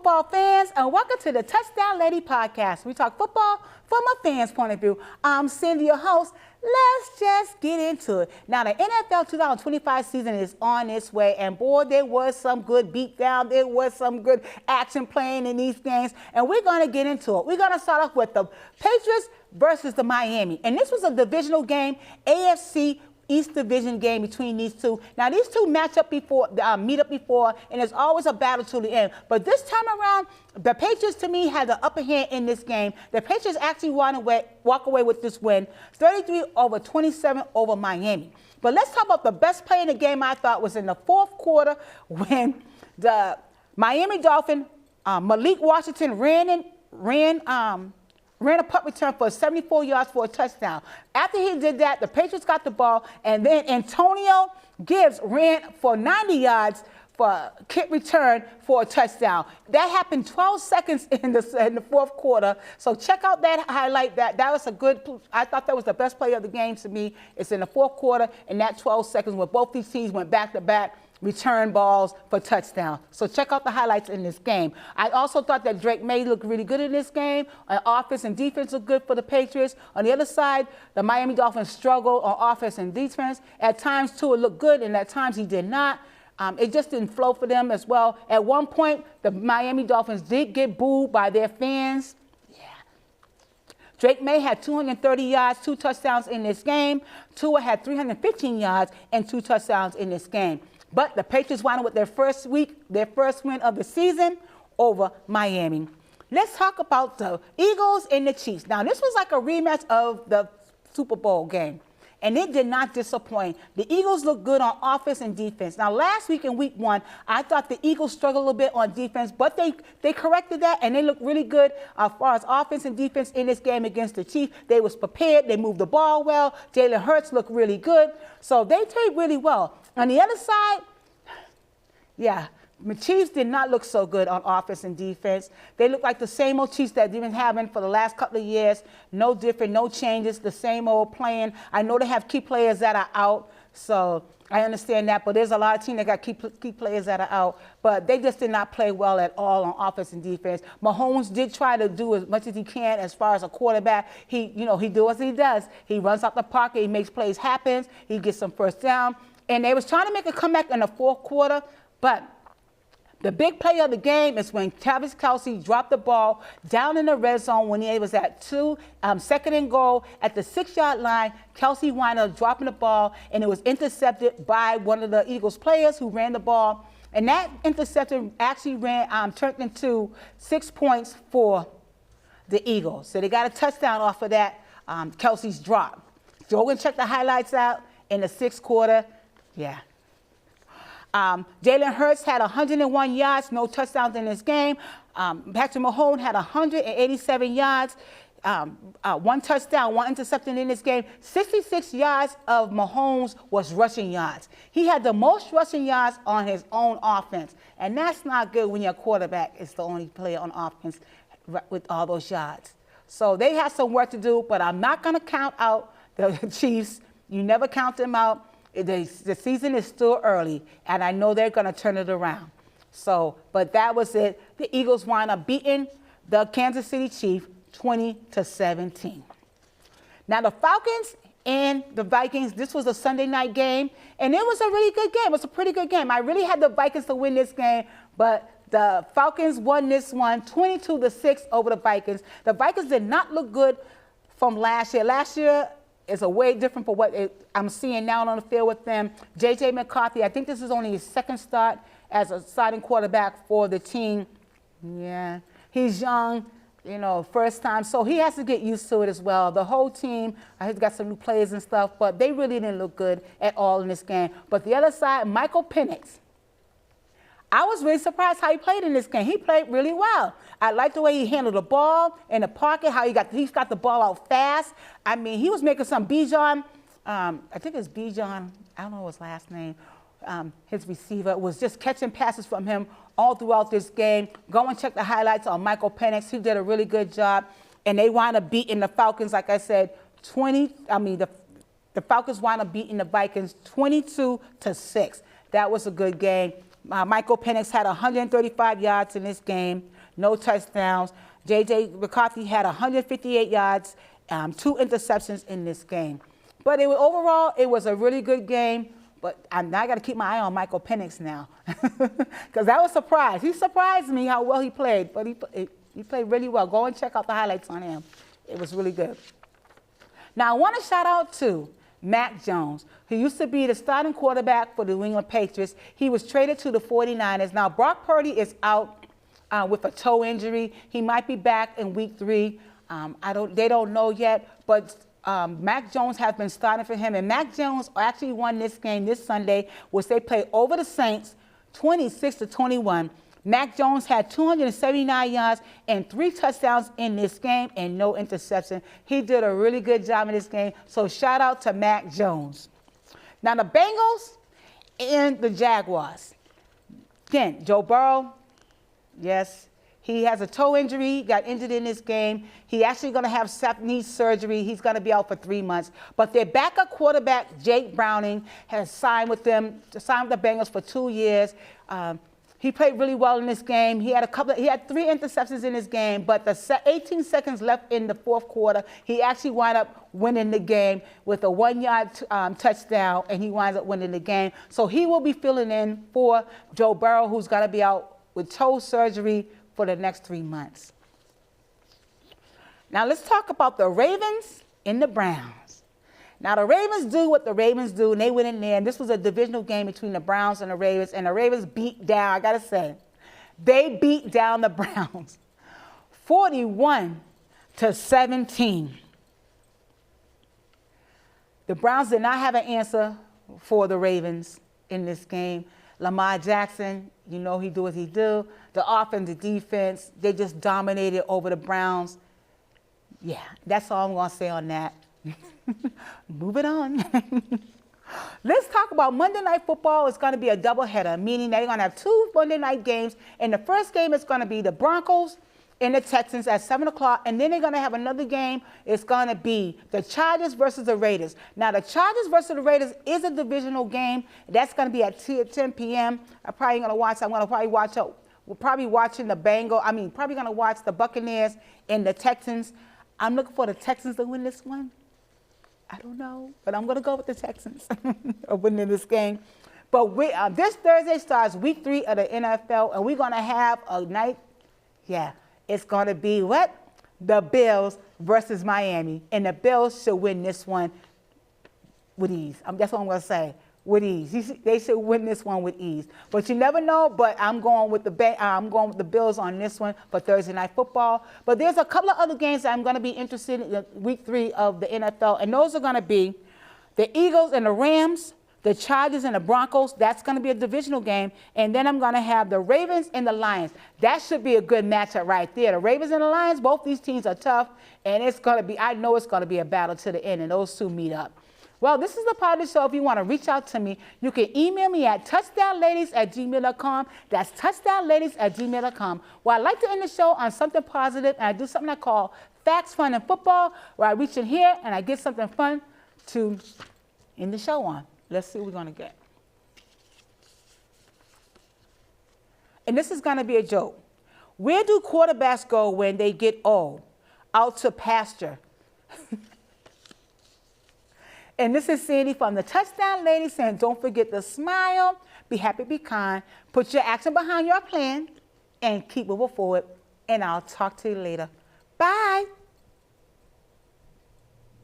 football fans, and welcome to the Touchdown Lady podcast. We talk football from a fan's point of view. I'm Cindy, your host. Let's just get into it. Now, the NFL 2025 season is on its way, and boy, there was some good beatdown. There was some good action playing in these games, and we're going to get into it. We're going to start off with the Patriots versus the Miami, and this was a divisional game, AFC East Division game between these two. Now, these two meet up before, and it's always a battle to the end. But this time around, the Patriots, to me, had the upper hand in this game. The Patriots actually walk away with this win, 33-27 over Miami. But let's talk about the best play in the game, I thought, was in the fourth quarter when the Miami Dolphins, Malik Washington ran a punt return for 74 yards for a touchdown. After he did that, the Patriots got the ball, and then Antonio Gibbs ran for 90 yards for a kick return for a touchdown. That happened 12 seconds in the fourth quarter. So check out that highlight. That was a good, I thought that was the best play of the game to me. It's in the fourth quarter, and that 12 seconds where both these teams went back-to-back return balls for touchdown. So check out the highlights in this game. I also thought that Drake May looked really good in this game. Offense and defense looked good for the Patriots. On the other side, the Miami Dolphins struggled on offense and defense. At times, Tua looked good, and at times he did not. It just didn't flow for them as well. At one point, the Miami Dolphins did get booed by their fans. Drake May had 230 yards, 2 touchdowns in this game. Tua had 315 yards and 2 touchdowns in this game. But the Patriots wound up with their first win of the season over Miami. Let's talk about the Eagles and the Chiefs. Now, this was like a rematch of the Super Bowl game, and it did not disappoint. The Eagles looked good on offense and defense. Now, last week in week 1, I thought the Eagles struggled a little bit on defense, but they corrected that, and they looked really good as far as offense and defense in this game against the Chiefs. They was prepared. They moved the ball well. Jalen Hurts looked really good. So they played really well. On the other side, the Chiefs did not look so good on offense and defense. They look like the same old Chiefs that they've been having for the last couple of years. No different, no changes, the same old playing. I know they have key players that are out, so I understand that. But there's a lot of teams that got key players that are out. But they just did not play well at all on offense and defense. Mahomes did try to do as much as he can as far as a quarterback. He does what he does. He runs out the pocket. He makes plays happen. He gets some first down. And they was trying to make a comeback in the fourth quarter, but the big play of the game is when Travis Kelce dropped the ball down in the red zone when he was at second and goal at the 6-yard line. Kelce wound up dropping the ball, and it was intercepted by one of the Eagles players who ran the ball. And that interception actually turned into 6 points for the Eagles. So they got a touchdown off of that Kelce's drop. Go and check the highlights out in the 6th quarter. Jalen Hurts had 101 yards, no touchdowns in this game. Patrick Mahomes had 187 yards, 1 touchdown, 1 interception in this game. 66 yards of Mahomes was rushing yards. He had the most rushing yards on his own offense, and that's not good when your quarterback is the only player on offense with all those yards. So they have some work to do, but I'm not going to count out the Chiefs. You never count them out. The season is still early, and I know they're going to turn it around. So, but that was it. The Eagles wound up beating the Kansas City Chiefs 20-17. Now, the Falcons and the Vikings, this was a Sunday night game, and it was a really good game. It was a pretty good game. I really had the Vikings to win this game, but the Falcons won this one 22-6 over the Vikings. The Vikings did not look good from last year. Last year, it's a way different for what I'm seeing now on the field with them. J.J. McCarthy, I think this is only his second start as a starting quarterback for the team. He's young, first time. So he has to get used to it as well. The whole team, he's got some new players and stuff, but they really didn't look good at all in this game. But the other side, Michael Penix. I was really surprised how he played in this game. He played really well. I liked the way he handled the ball in the pocket, how he got the ball out fast. I mean, he was making some Bijan, I think it's Bijan, I don't know his last name, his receiver, was just catching passes from him all throughout this game. Go and check the highlights on Michael Penix. He did a really good job. And they wound up beating the Falcons, like I said, the Falcons wound up beating the Vikings 22-6. That was a good game. Michael Penix had 135 yards in this game, no touchdowns. J.J. McCarthy had 158 yards, 2 interceptions in this game. But overall, it was a really good game. But I got to keep my eye on Michael Penix now, because that was a surprise. He surprised me how well he played, but he played really well. Go and check out the highlights on him. It was really good. Now, I want to shout out to Mac Jones, who used to be the starting quarterback for the New England Patriots. He was traded to the 49ers. Now, Brock Purdy is out with a toe injury. He might be back in week 3. They don't know yet, but Mac Jones has been starting for him, and Mac Jones actually won this game this Sunday, which they played over the Saints, 26-21. Mac Jones had 279 yards and 3 touchdowns in this game and no interception. He did a really good job in this game, so shout out to Mac Jones. Now the Bengals and the Jaguars. Again, Joe Burrow, yes, he has a toe injury. He got injured in this game. He actually going to have knee surgery. He's going to be out for 3 months. But their backup quarterback, Jake Browning, has signed with the Bengals for 2 years. He played really well in this game. He had 3 interceptions in this game, but the 18 seconds left in the fourth quarter, he actually wound up winning the game with a 1-yard touchdown, and he winds up winning the game. So he will be filling in for Joe Burrow, who's going to be out with toe surgery for the next 3 months. Now let's talk about the Ravens and the Browns. Now the Ravens do what the Ravens do, and they went in there, and this was a divisional game between the Browns and the Ravens beat down, I gotta say, they beat down the Browns 41-17. The Browns did not have an answer for the Ravens in this game. Lamar Jackson, you know he do what he do. The offense, the defense, they just dominated over the Browns. Yeah, that's all I'm going to say on that. Moving on. Let's talk about Monday Night Football. It's going to be a doubleheader, meaning they're going to have 2 Monday night games. And the first game is going to be the Broncos and the Texans at 7 o'clock. And then they're going to have another game. It's going to be the Chargers versus the Raiders. Now, the Chargers versus the Raiders is a divisional game. That's going to be at 10 p.m. I'm probably going to watch. I'm going to probably watch. We're probably watching the probably going to watch the Buccaneers and the Texans. I'm looking for the Texans to win this one. I don't know, but I'm going to go with the Texans of winning this game. But this Thursday starts week 3 of the NFL, and we're going to have a night. Yeah, it's going to be what? The Bills versus Miami, and the Bills should win this one with ease. That's what I'm going to say. With ease. They should win this one with ease. But you never know, but I'm going with the Bills on this one for Thursday Night Football. But there's a couple of other games that I'm going to be interested in week 3 of the NFL, and those are going to be the Eagles and the Rams, the Chargers and the Broncos. That's going to be a divisional game. And then I'm going to have the Ravens and the Lions. That should be a good matchup right there. The Ravens and the Lions, both these teams are tough, and it's going to be, I know it's going to be a battle to the end, and those two meet up. Well, this is the part of the show. If you want to reach out to me, you can email me at touchdownladies@gmail.com. That's touchdownladies@gmail.com. Well, I like to end the show on something positive, and I do something I call Facts, Fun, and Football, where I reach in here and I get something fun to end the show on. Let's see what we're going to get. And this is going to be a joke. Where do quarterbacks go when they get old? Out to pasture. And this is Sandy from the Touchdown Ladies saying, don't forget to smile, be happy, be kind, put your action behind your plan, and keep moving forward. And I'll talk to you later. Bye.